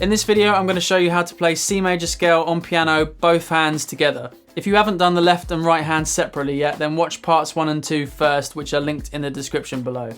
In this video, I'm going to show you how to play C major scale on piano, both hands together. If you haven't done the left and right hands separately yet, then watch parts 1 and 2 first, which are linked in the description below.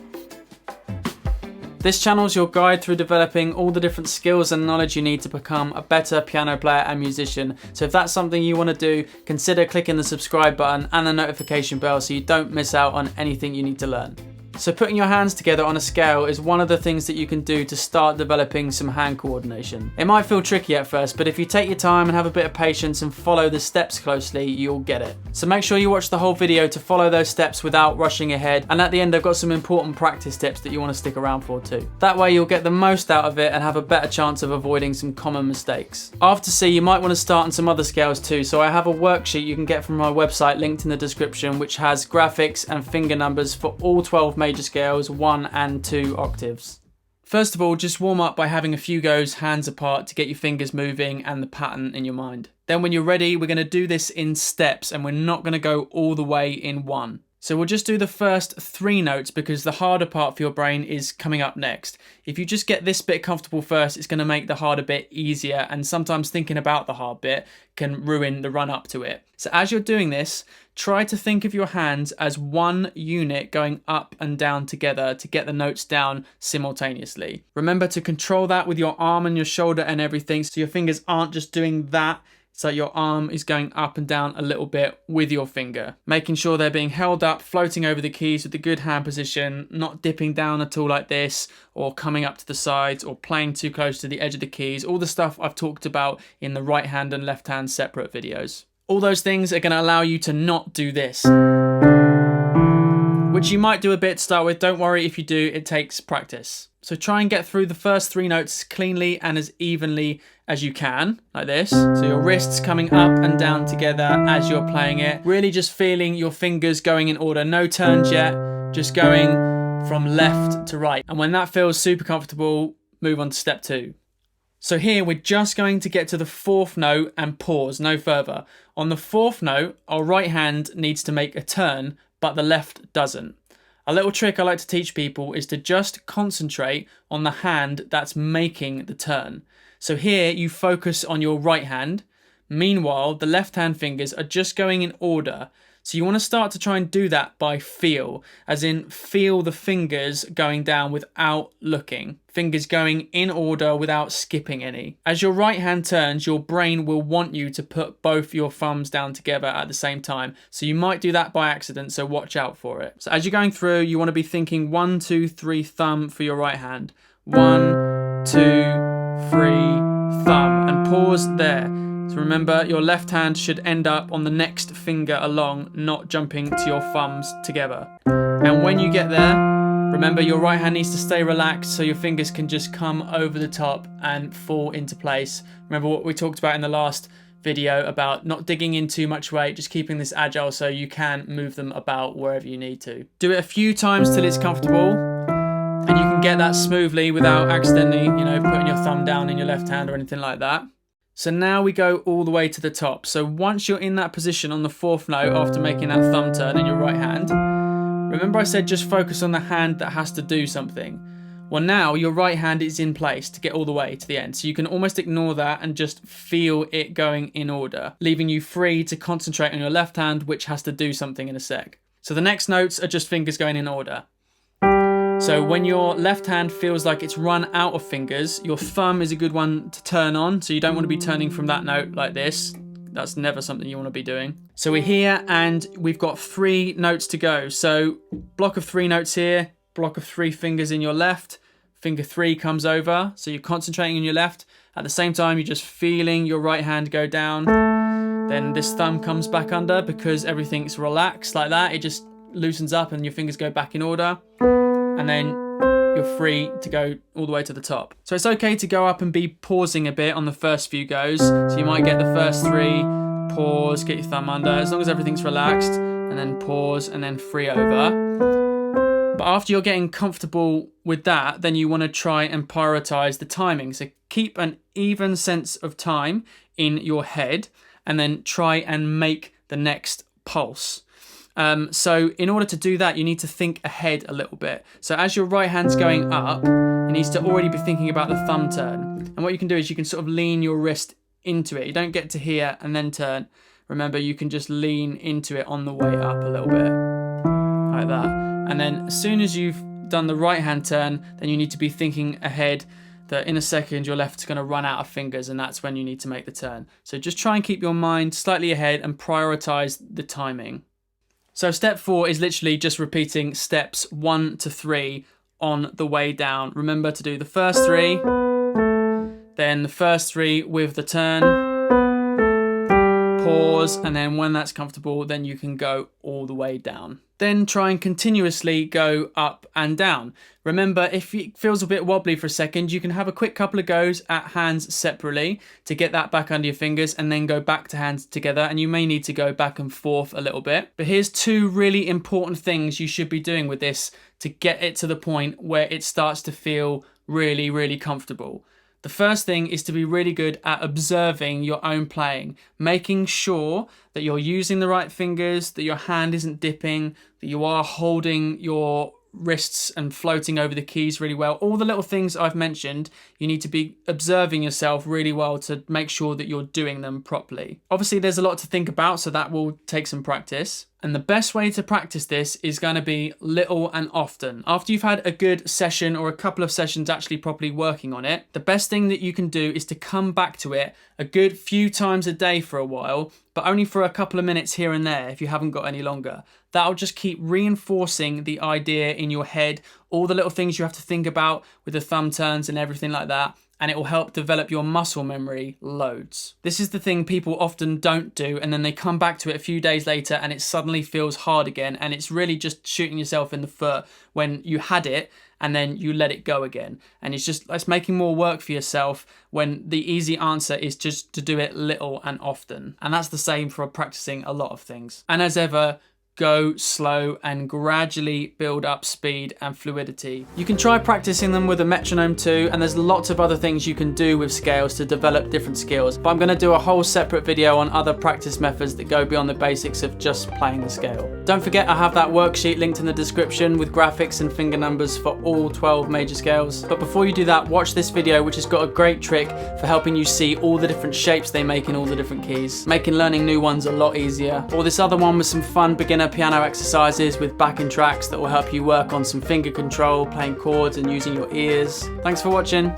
This channel is your guide through developing all the different skills and knowledge you need to become a better piano player and musician. So if that's something you want to do, consider clicking the subscribe button and the notification bell so you don't miss out on anything you need to learn. So putting your hands together on a scale is one of the things that you can do to start developing some hand coordination. It might feel tricky at first, but if you take your time and have a bit of patience and follow the steps closely, you'll get it. So make sure you watch the whole video to follow those steps without rushing ahead. And at the end, I've got some important practice tips that you want to stick around for too. That way you'll get the most out of it and have a better chance of avoiding some common mistakes. After C, you might want to start on some other scales too. So I have a worksheet you can get from my website linked in the description, which has graphics and finger numbers for all 12 major scales, 1 and 2 octaves. First of all, just warm up by having a few goes hands apart to get your fingers moving and the pattern in your mind. Then when you're ready, we're going to do this in steps and we're not going to go all the way in one. So we'll just do the first 3 notes because the harder part for your brain is coming up next. If you just get this bit comfortable first, it's going to make the harder bit easier, and sometimes thinking about the hard bit can ruin the run up to it. So as you're doing this, try to think of your hands as one unit going up and down together to get the notes down simultaneously. Remember to control that with your arm and your shoulder and everything, so your fingers aren't just doing that. So your arm is going up and down a little bit with your finger, making sure they're being held up, floating over the keys with a good hand position, not dipping down at all like this, or coming up to the sides, or playing too close to the edge of the keys. All the stuff I've talked about in the right hand and left hand separate videos. All those things are going to allow you to not do this, which you might do a bit to start with. Don't worry if you do, it takes practice. So try and get through the first 3 notes cleanly and as evenly as you can, like this. So your wrists coming up and down together as you're playing it. Really just feeling your fingers going in order. No turns yet, just going from left to right. And when that feels super comfortable, move on to step 2. So here we're just going to get to the 4th note and pause, no further. On the 4th note, our right hand needs to make a turn, but the left doesn't. A little trick I like to teach people is to just concentrate on the hand that's making the turn. So here you focus on your right hand. Meanwhile, the left hand fingers are just going in order. So you want to start to try and do that by feel, as in feel the fingers going down without looking. Fingers going in order without skipping any. As your right hand turns, your brain will want you to put both your thumbs down together at the same time. So you might do that by accident, so watch out for it. So as you're going through, you want to be thinking 1, 2, 3 thumb for your right hand. 1, 2, 3 thumb, and pause there. So remember, your left hand should end up on the next finger along, not jumping to your thumbs together. And when you get there, remember your right hand needs to stay relaxed so your fingers can just come over the top and fall into place. Remember what we talked about in the last video about not digging in too much weight, just keeping this agile so you can move them about wherever you need to. Do it a few times till it's comfortable, and you can get that smoothly without accidentally, putting your thumb down in your left hand or anything like that. So now we go all the way to the top. So once you're in that position on the 4th note after making that thumb turn in your right hand, remember I said just focus on the hand that has to do something. Well, now your right hand is in place to get all the way to the end. So you can almost ignore that and just feel it going in order, leaving you free to concentrate on your left hand, which has to do something in a sec. So the next notes are just fingers going in order. So when your left hand feels like it's run out of fingers, your thumb is a good one to turn on. So you don't want to be turning from that note like this. That's never something you want to be doing. So we're here and we've got 3 notes to go. So block of 3 notes here, block of 3 fingers in your left, finger 3 comes over. So you're concentrating on your left. At the same time, you're just feeling your right hand go down. Then this thumb comes back under because everything's relaxed like that. It just loosens up and your fingers go back in order. And then you're free to go all the way to the top. So it's okay to go up and be pausing a bit on the first few goes. So you might get the first 3, pause, get your thumb under, as long as everything's relaxed, and then pause, and then 3 over. But after you're getting comfortable with that, then you want to try and prioritize the timing. So keep an even sense of time in your head, and then try and make the next pulse. So in order to do that, you need to think ahead a little bit. So as your right hand's going up, it needs to already be thinking about the thumb turn. And what you can do is you can sort of lean your wrist into it. You don't get to here and then turn. Remember, you can just lean into it on the way up a little bit, like that. And then as soon as you've done the right hand turn, then you need to be thinking ahead that in a second your left's going to run out of fingers, and that's when you need to make the turn. So just try and keep your mind slightly ahead and prioritize the timing. So step 4 is literally just repeating steps 1 to 3 on the way down. Remember to do the first 3, then the first 3 with the turn, pause, and then when that's comfortable, then you can go all the way down. Then try and continuously go up and down. Remember, if it feels a bit wobbly for a second, you can have a quick couple of goes at hands separately to get that back under your fingers, and then go back to hands together, and you may need to go back and forth a little bit. But here's 2 really important things you should be doing with this to get it to the point where it starts to feel really, really comfortable. The first thing is to be really good at observing your own playing, making sure that you're using the right fingers, that your hand isn't dipping, that you are holding your wrists and floating over the keys really well. All the little things I've mentioned, you need to be observing yourself really well to make sure that you're doing them properly. Obviously, there's a lot to think about, so that will take some practice. And the best way to practice this is going to be little and often. After you've had a good session or a couple of sessions actually properly working on it, the best thing that you can do is to come back to it a good few times a day for a while, but only for a couple of minutes here and there if you haven't got any longer. That'll just keep reinforcing the idea in your head, all the little things you have to think about with the thumb turns and everything like that, and it will help develop your muscle memory loads. This is the thing people often don't do, and then they come back to it a few days later and it suddenly feels hard again, and it's really just shooting yourself in the foot when you had it and then you let it go again. And it's making more work for yourself when the easy answer is just to do it little and often. And that's the same for practicing a lot of things. And as ever, go slow and gradually build up speed and fluidity. You can try practicing them with a metronome too, and there's lots of other things you can do with scales to develop different skills, but I'm going to do a whole separate video on other practice methods that go beyond the basics of just playing the scale. Don't forget, I have that worksheet linked in the description with graphics and finger numbers for all 12 major scales. But before you do that, watch this video, which has got a great trick for helping you see all the different shapes they make in all the different keys, making learning new ones a lot easier. Or this other one with some fun beginner piano exercises with backing tracks that will help you work on some finger control, playing chords and using your ears. Thanks for watching.